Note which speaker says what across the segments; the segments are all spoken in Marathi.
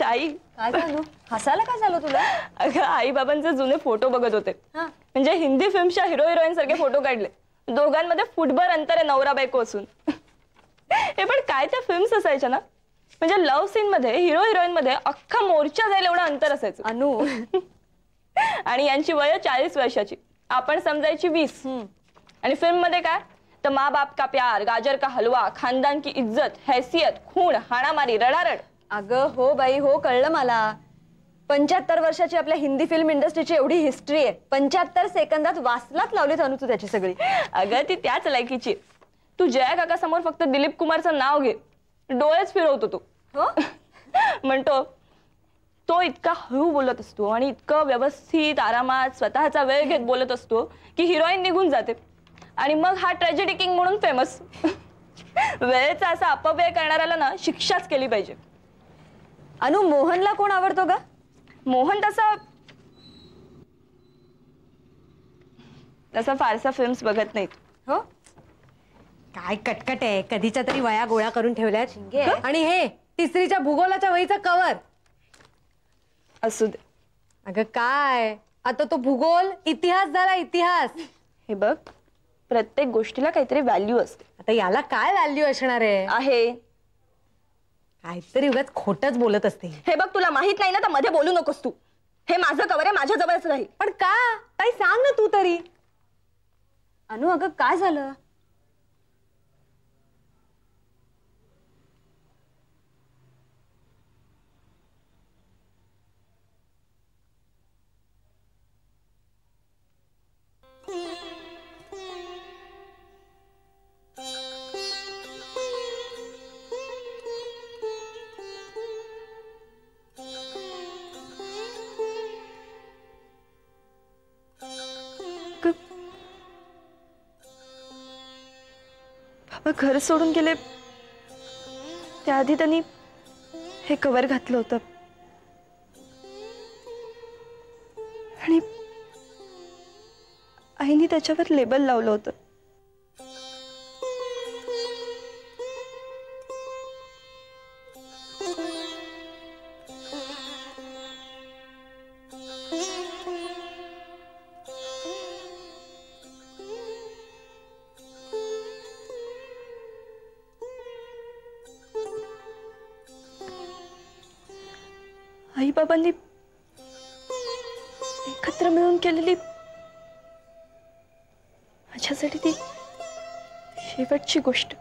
Speaker 1: ताई
Speaker 2: काय झालं? हसायला काय झालं तुला?
Speaker 1: अगं आई बाबांचे जुने फोटो बघत होते. म्हणजे हिंदी फिल्मच्या हिरो हिरोईन सारखे फोटो काढले. दोघांमध्ये फुटभर अंतर आहे नवरा बायको असून. हे पण काय त्या फिल्म्स असायच्या ना, म्हणजे लव्ह सीन मध्ये हिरो हिरोईन मध्ये अख्खा मोर्चा जाईल एवढं अंतर असायचं.
Speaker 2: अनु
Speaker 1: आणि यांची वय 40 वर्षाची, आपण समजायची 20. आणि फिल्म मध्ये काय तर माँ बाप का प्यार, गाजर का हलवा, खानदान की इज्जत, हैसियत, खून, हाणामारी, रडारड.
Speaker 2: अगं हो बाई हो, कळलं मला. 75 वर्षाची आपल्या हिंदी फिल्म इंडस्ट्रीची एवढी हिस्ट्री आहे. 75 सेकंदात वासलात लावलीत अनु तू त्याची सगळी.
Speaker 1: अगं ती त्याच लायकीची. तू जया काका समोर फक्त दिलीप कुमारचं नाव घे, डोळेच फिरवतो तो. म्हणतो तो इतका हळू बोलत असतो आणि इतकं व्यवस्थित आरामात स्वतःचा वेळ घेत बोलत असतो की हिरोईन निघून जाते. आणि मग हा ट्रॅजेडी किंग म्हणून फेमस. वेळेचा असा अपव्यय करणाऱ्याला ना शिक्षाच केली पाहिजे.
Speaker 2: अनु मोहनला कोण आवडतो ग?
Speaker 1: मोहन तसा फारसा फिल्म्स बघत नाहीत.
Speaker 2: हो
Speaker 3: काय कटकट आहे, कधीच्या तरी वया गोळा करून ठेवल्यात. आणि हे तिसरीच्या भूगोलाच्या वहीचं कवर.
Speaker 1: असू दे.
Speaker 3: अगं काय आता तो भूगोल इतिहास झाला, इतिहास.
Speaker 1: हे बघ, प्रत्येक गोष्टीला काहीतरी व्हॅल्यू असते.
Speaker 3: आता याला काय व्हॅल्यू असणार आहे? काहीतरी उगाच खोटच बोलत असते.
Speaker 1: हे बघ, तुला माहित नाही ना तर मध्ये बोलू नकोस तू. हे माझं कवर आहे, माझ्या जवळच राहील.
Speaker 3: पण का काही सांग ना तू तरी.
Speaker 2: अनु अगं काय झालं?
Speaker 1: बाबा घर सोडून गेले त्याआधी त्यांनी हे कवर घातलं होतं आणि आईने त्याच्यावर लेबल लावलं होतं. आई बाबांनी एकत्र मिळून केलेली माझ्यासाठी ती शेवटची गोष्ट.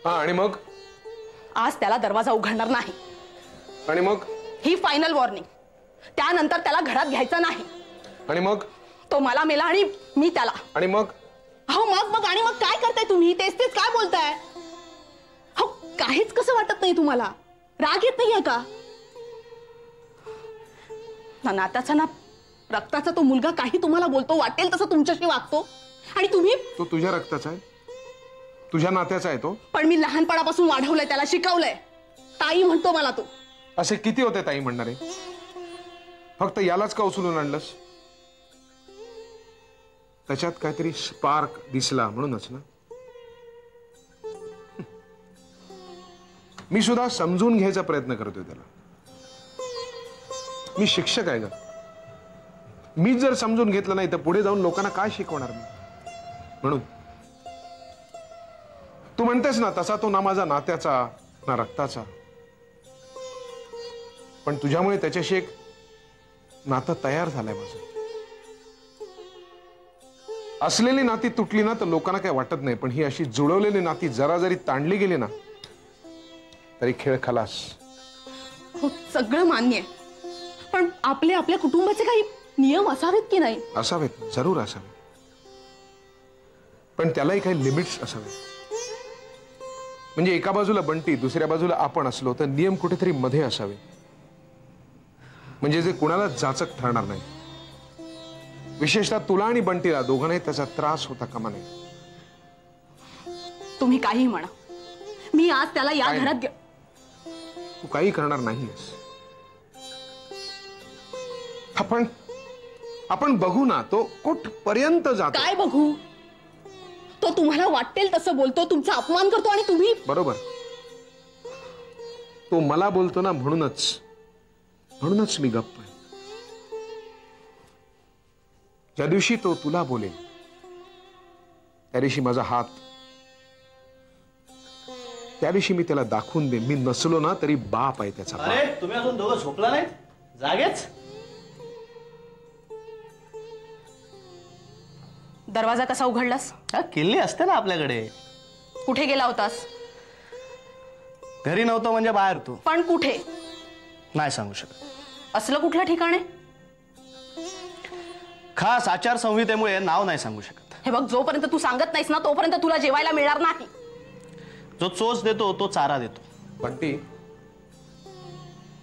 Speaker 4: आणि मग
Speaker 5: आज त्याला दरवाजा उघडणार नाही.
Speaker 4: आणि मग
Speaker 5: ही फायनल वॉर्निंग. त्यानंतर त्याला घरात घ्यायचं नाही.
Speaker 4: आणि मग
Speaker 5: तो मला मेला आणि मी त्याला.
Speaker 4: आणि मग
Speaker 5: हो मग आणि मग काय करताय तुम्ही? तेच काय बोलताय? हो काहीच कसं वाटत नाही तुम्हाला? राग येत नाहीये का? ना नात्याचा ना रक्ताचा तो मुलगा काही तुम्हाला बोलतो, वाटेल तसं तुमच्याशी वागतो आणि तुम्ही.
Speaker 4: तो तुझ्या रक्ताचा आहे, तुझ्या नात्याचा आहे तो.
Speaker 5: पण मी लहानपणापासून वाढवलंय त्याला, शिकवलंय. ताई म्हणतो मला तो.
Speaker 4: असे किती होते ताई म्हणणारे? फक्त यालाच का उचलून आणलंस? त्याच्यात काहीतरी स्पार्क दिसला म्हणूनच ना. मी सुद्धा समजून घ्यायचा प्रयत्न करतोय त्याला. मी शिक्षक आहे ग. मी जर समजून घेतलं नाही तर पुढे जाऊन लोकांना काय शिकवणार मी? म्हणून तू म्हणतेस ना तसा तो ना माझा नात्याचा ना रक्ताचा, पण तुझ्यामुळे त्याच्याशी एक नातं तयार झालंय माझं. असलेली नाती तुटली ना तर लोकांना काय वाटत नाही, पण ही अशी जुळवलेली नाती जरा जरी ताणली गेली ना तरी खेळ खलास.
Speaker 5: हो सगळं मान्य आहे, पण आपल्या कुटुंबाचे काही नियम असावेत की नाही?
Speaker 4: असावेत, जरूर असावेत. पण त्यालाही काही लिमिट्स असावे. म्हणजे एका बाजूला बंटी, दुसऱ्या बाजूला आपण असलो तर नियम कुठेतरी मध्ये असावे, म्हणजे जे कुणाला जाचक ठरणार नाही. विशेषतः तुला आणि बंटीला दोघांनाही त्याचा त्रास होता कामा नये.
Speaker 5: तुम्ही काही म्हणा, मी आज त्याला या
Speaker 4: काय?
Speaker 5: घरात
Speaker 4: तू काही करणार नाहीस. आपण बघू ना तो कुठपर्यंत जातो.
Speaker 5: काय बघू? तो तुम्हाला वाटेल तसं बोलतो, तुमचा अपमान करतो आणि तुम्ही.
Speaker 4: बरोबर, तो मला बोलतो ना, म्हणूनच मी गप्प आहे. ज्या दिवशी तो तुला बोलेल त्या दिवशी माझा हात, त्या दिवशी मी त्याला दाखवून दे मी नसलो ना तरी बाप आहे त्याचा.
Speaker 6: अरे तुम्ही अजून दोघं झोपला नाहीत? जागेच?
Speaker 5: दरवाजा कसा उघडलास?
Speaker 6: किल्ली असते ना आपल्याकडे.
Speaker 5: कुठे गेला होतास?
Speaker 6: घरी नव्हतो म्हणजे बाहेर तू.
Speaker 5: पण कुठे?
Speaker 6: नाही सांगू शकत.
Speaker 5: असलं कुठलं ठिकाण आहे?
Speaker 6: खास आचारसंहितेमुळे नाव नाही सांगू शकत.
Speaker 5: हे बघ, जोपर्यंत तू सांगत नाहीस ना तोपर्यंत तुला जेवायला मिळणार नाही.
Speaker 6: जो चोच देतो तो चारा देतो.
Speaker 4: बंटी,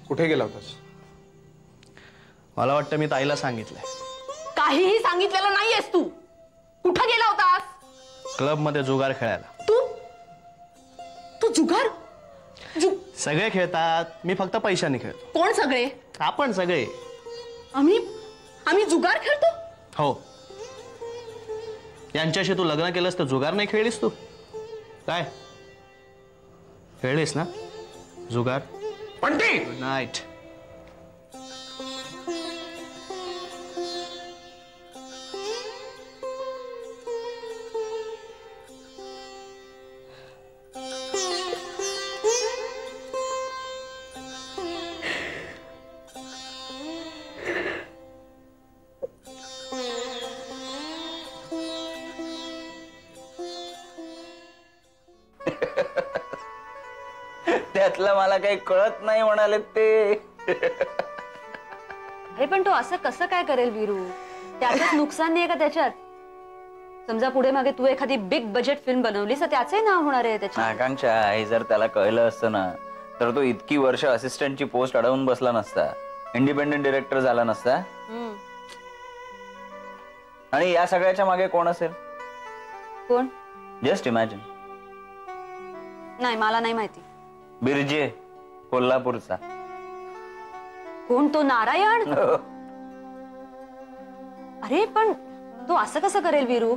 Speaker 4: कुठे गेला होतास?
Speaker 6: मला वाटतं मी ताईला सांगितलंय.
Speaker 5: काहीही सांगितलेलं नाहीयेस तू. कुठं गेला होतास?
Speaker 6: क्लब मध्ये जुगार खेळायला.
Speaker 5: तू जुगार?
Speaker 6: सगळे खेळतात, मी फक्त पैशाने खेळतो.
Speaker 5: कोण सगळे?
Speaker 6: आपण सगळे.
Speaker 5: आम्ही जुगार खेळतो?
Speaker 6: हो. यांच्याशी तू लग्न केलंस तर जुगार नाही खेळलीस तू? काय खेळलीस ना जुगार?
Speaker 4: Bunty,
Speaker 6: good night.
Speaker 7: त्यातलं मला काही कळत नाही म्हणाले ते.
Speaker 2: अरे पण तो असं कसं काय करेल वीरू? त्याच्यात नुकसान नाहीये का त्याच्यात? समजा पुढे मागे तू एखादी बिग बजेट फिल्म बनवलीस तर त्याचंही नाव होणार आहे त्याच्यात.
Speaker 7: आकांक्षा, हे जर त्याला कळलं असतं ना तर तो इतकी वर्ष असिस्टंटची पोस्ट अडवून बसला नसता, इंडिपेंडेंट डिरेक्टर झाला नसता. आणि या सगळ्याच्या मागे कोण असेल?
Speaker 2: कोण?
Speaker 7: Just imagine.
Speaker 2: नाही, मला नाही माहिती.
Speaker 7: बिरजे, कोल्हापूरचा.
Speaker 2: कोण तो? नारायण? अरे पण तो असं कसं करेल वीरू?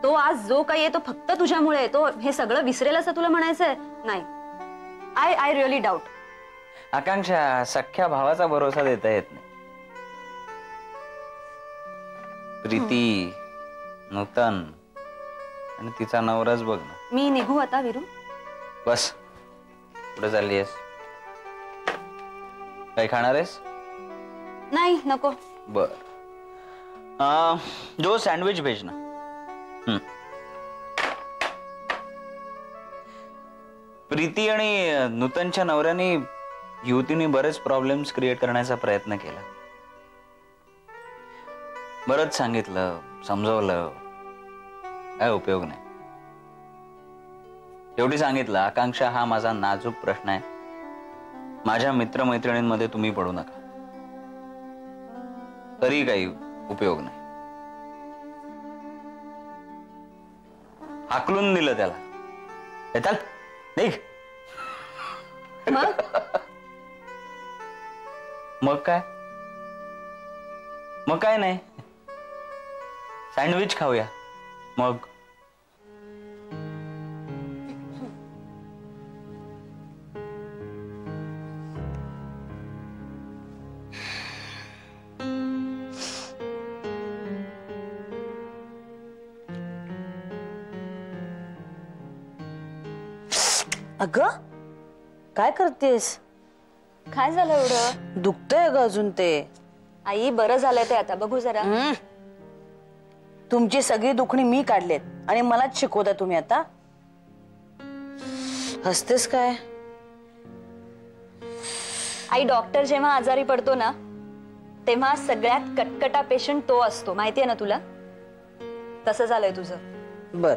Speaker 2: तो आज जो काही आहे तो फक्त तुझ्यामुळे. तो हे सगळं विसरेल असं तुला म्हणायचंय? नाही, आय रिअली डाऊट.
Speaker 7: आकांक्षा, सख्या भावाचा भरोसा देता येत नाही. प्रीती, नूतन आणि तिचा नवराच बघ ना.
Speaker 2: मी निघू आता वीरू?
Speaker 7: बस, कुठे चालली आहेस? काही खाणार आहेस?
Speaker 2: नाही, नको.
Speaker 7: बर, जो सँडविच भेज ना. प्रीती आणि नूतनच्या नवऱ्याने युवतीने बरेच प्रॉब्लेम्स क्रिएट करण्याचा प्रयत्न केला. बरंच सांगितलं, समजवलं, काय उपयोग नाही. एवढी सांगितलं, आकांक्षा, हा माझा नाजूक प्रश्न आहे. माझ्या मित्रमैत्रिणींमध्ये तुम्ही पडू नका. तरी काही उपयोग नाही. हाकलून दिलं त्याला. हे चल निघ. मग काय नाही, सँडविच खाऊया मग.
Speaker 8: अगं काय करतेस?
Speaker 2: काय झालं एवढं?
Speaker 8: दुखतंय ग अजून ते.
Speaker 2: आई, बरं झालंय ते आता. बघू जरा.
Speaker 8: तुमची सगळी दुखणी मी काढलेत आणि मलाच शिकवता तुम्ही आता. हसतेस काय?
Speaker 2: आई, डॉक्टर जेव्हा आजारी पडतो ना तेव्हा सगळ्यात कटकटा पेशंट तो असतो, माहितीये ना तुला? तसं झालंय तुझं.
Speaker 8: बर.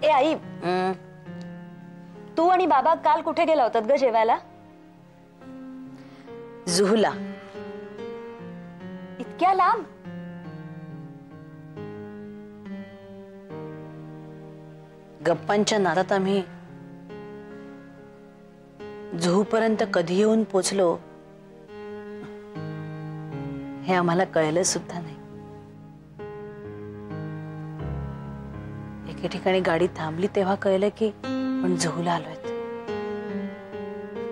Speaker 2: ए आई, तू आणि बाबा काल कुठे गेला होतात ग जेवायला?
Speaker 8: जुहूला.
Speaker 2: इतक्या लांब?
Speaker 8: गप्पांच्या नादात आम्ही जुहू पर्यंत कधी येऊन पोचलो हे आम्हाला कळलं सुद्धा नाही. एके ठिकाणी गाडी थांबली तेव्हा कळलं की आपण जुहूला आलोय.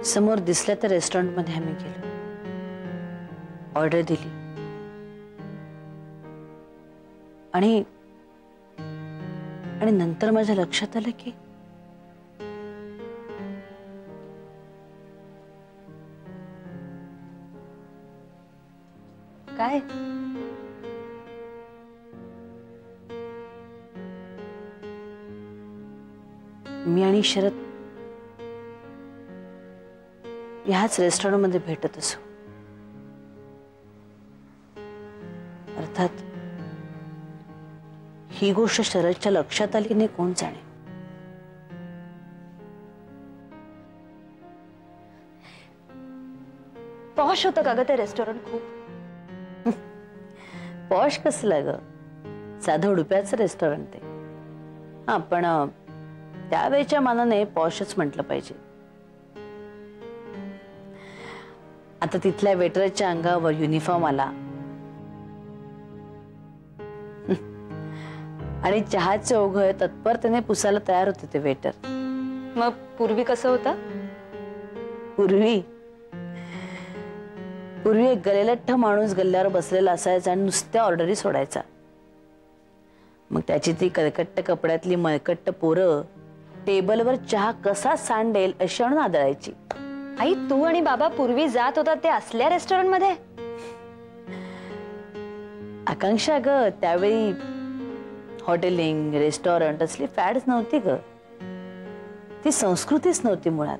Speaker 8: समोर दिसल्या त्या रेस्टॉरंट मध्ये आम्ही गेलो, ऑर्डर दिली आणि नंतर माझ्या लक्षात आलं की
Speaker 2: काय?
Speaker 8: मी आणि शरद ह्याच रेस्टॉरंट मध्ये भेटत असो. अर्थात ही गोष्ट शरदच्या लक्षात आली नाही कोण जाणे.
Speaker 2: पॉश होतं का ग ते रेस्टॉरंट? खूप
Speaker 8: पॉश कसलं ग, साधं उडप्याचं रेस्टॉरंट ते. हा, पण त्यावेळेच्या मानाने पॉशच म्हटलं पाहिजे. आता तिथल्या वेटरच्या अंगावर युनिफॉर्म आला आणि चहाचे ओघळ तत्परतेने पुसायला तयार होते ते वेटर.
Speaker 2: मग पूर्वी कसं होतं?
Speaker 8: पूर्वी एक गलेलठ्ठ माणूस गल्ल्यावर बसलेला असायचा आणि नुसत्या ऑर्डरी सोडायचा. मग त्याची ती कलकट्ट कपड्यातली मळकट्ट पोरं टेबलवर चहा कसा सांडेल अशी आणून आदळायची.
Speaker 2: आई, तू आणि बाबा पूर्वी जात होता ते असल्या रेस्टॉरंट मध्ये?
Speaker 8: आकांक्षा ग, त्यावेळी हॉटेलिंग रेस्टॉरंट असली फॅड्स नव्हती ग, ती संस्कृतीच नव्हती मुळात.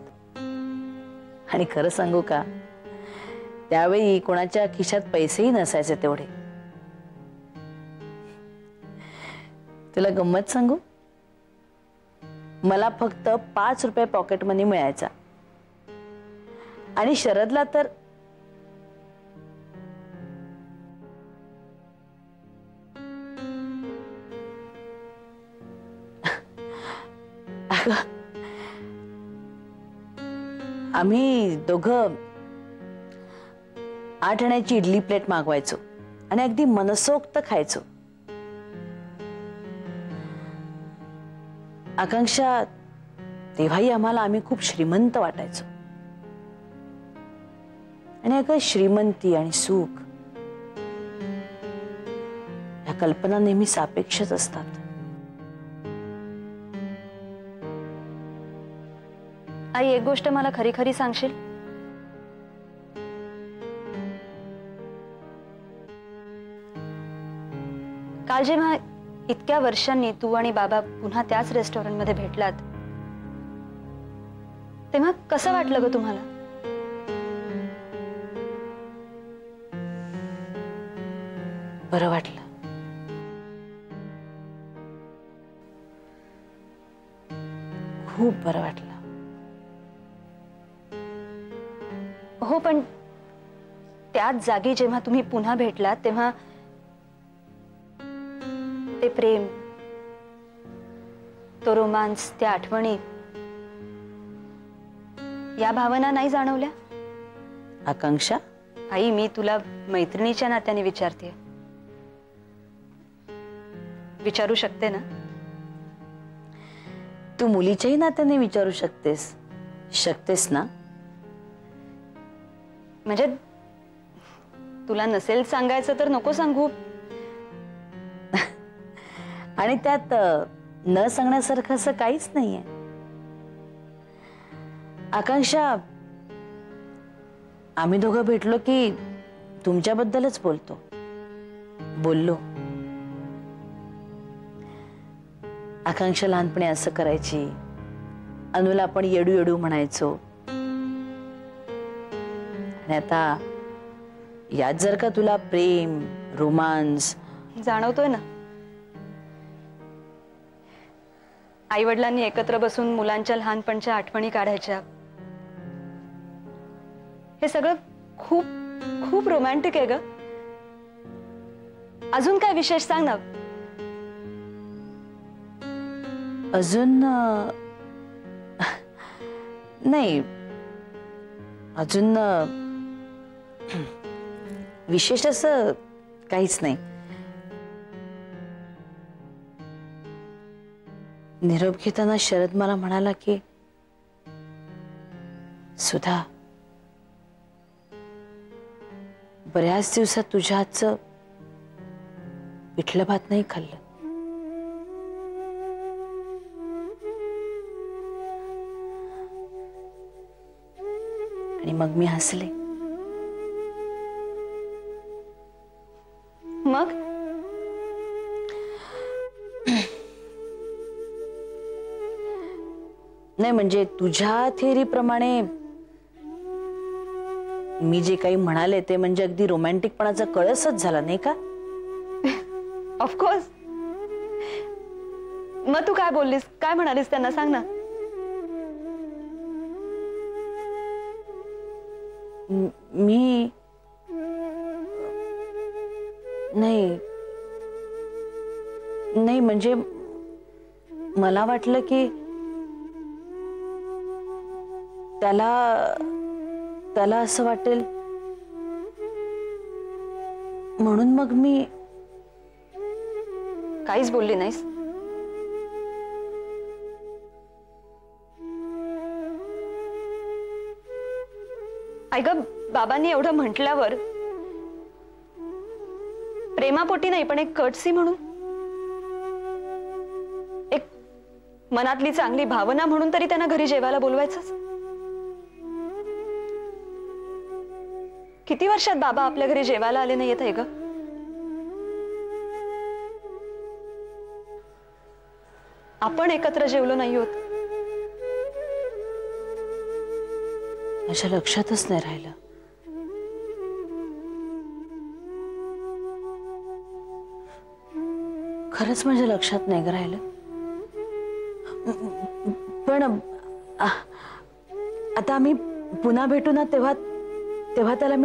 Speaker 8: आणि खरं सांगू का, त्यावेळी कोणाच्या खिशात पैसेही नसायचे तेवढे. तुला गंमत सांगू, मला फक्त 5 रुपये पॉकेट मनी मिळायचा आणि शरदला तर आम्ही दोघं 8 आण्याची इडली प्लेट मागवायचो आणि अगदी मनसोक्त खायचो. आकांक्षा, तेव्हाही आम्ही खूप श्रीमंत वाटायचो. आणि अगं, श्रीमंती आणि सुख ह्या कल्पना नेहमी सापेक्षच असतात.
Speaker 2: आई, एक गोष्ट मला खरी खरी सांगशील? काल जेव्हा इतक्या वर्षांनी तू आणि बाबा पुन्हा त्याच रेस्टॉरंट मध्ये भेटलात तेव्हा कसं वाटलं ग तुम्हाला?
Speaker 8: बरं वाटलं. खूप बरं वाटलं.
Speaker 2: हो, पण त्याच जागी जेव्हा तुम्ही पुन्हा भेटलात तेव्हा ते प्रेम, तो रोमांस, त्या आठवणी, या भावना नाही जाणवल्या?
Speaker 8: आकांक्षा,
Speaker 2: आई, मी तुला मैत्रिणीच्या नात्याने विचारते. विचारू शकते ना?
Speaker 8: तू मुलीच्याही नात्याने विचारू शकतेस ना?
Speaker 2: म्हणजे तुला नसेल सांगायचं तर नको सांगू.
Speaker 8: आणि त्यात न सांगण्यासारखं असं काहीच नाहीये. आकांक्षा, आम्ही दोघं भेटलो की तुमच्याबद्दलच बोललो. आकांक्षा लहानपणी असं करायची, अनुला आपण येडू येडू म्हणायचो. आणि आता यात जर का तुला प्रेम रोमांस
Speaker 2: जाणवतोय ना, आई वडिलांनी एकत्र बसून मुलांच्या लहानपणच्या आठवणी काढायच्या, हे सगळं खूप खूप रोमॅन्टिक आहे ग. अजून काय विशेष सांग ना.
Speaker 8: अजून नाही, अजून विशेष असं काहीच नाही. निरोप घेताना शरद मला म्हणाला की सुधा, बऱ्याच दिवसात तुझ्या हातचं पिठलं भात नाही खाल्लं. आणि मग मी हसले.
Speaker 2: मग
Speaker 8: नाही म्हणजे तुझ्या थिअरीप्रमाणे मी जे काही म्हणाले ते म्हणजे अगदी रोमॅन्टिकपणाचा कळसच झाला नाही का?
Speaker 2: ऑफकोर्स. मग तू काय बोललीस, काय म्हणालीस त्यांना सांग ना.
Speaker 8: मी नाही नाही म्हणजे मला वाटलं की त्याला असं वाटेल म्हणून मग मी
Speaker 2: काहीच बोलली नाहीस. ऐक, बाबांनी एवढं म्हटल्यावर प्रेमापोटी नाही पण एक कर्टसी म्हणून, एक मनातली चांगली भावना म्हणून तरी त्यांना घरी जेवायला बोलवायचंच. किती वर्षात बाबा आपल्या घरी जेवायला आले नाहीयेत आहे ग. आपण एकत्र जेवलो नाही होत.
Speaker 8: माझ्या लक्षातच नाही राहिलं. खरंच माझ्या लक्षात नाही राहिलं. पण आता आम्ही पुन्हा भेटू ना तेव्हा त्याला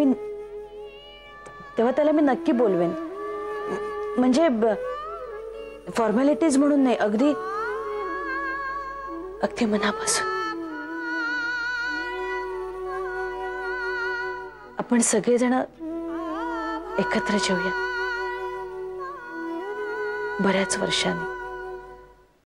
Speaker 8: मी नक्की बोलवेन. म्हणजे फॉर्मॅलिटीज म्हणून नाही, अगदी मनापासून. आपण सगळेजण एकत्र जेवूया बऱ्याच वर्षांनी.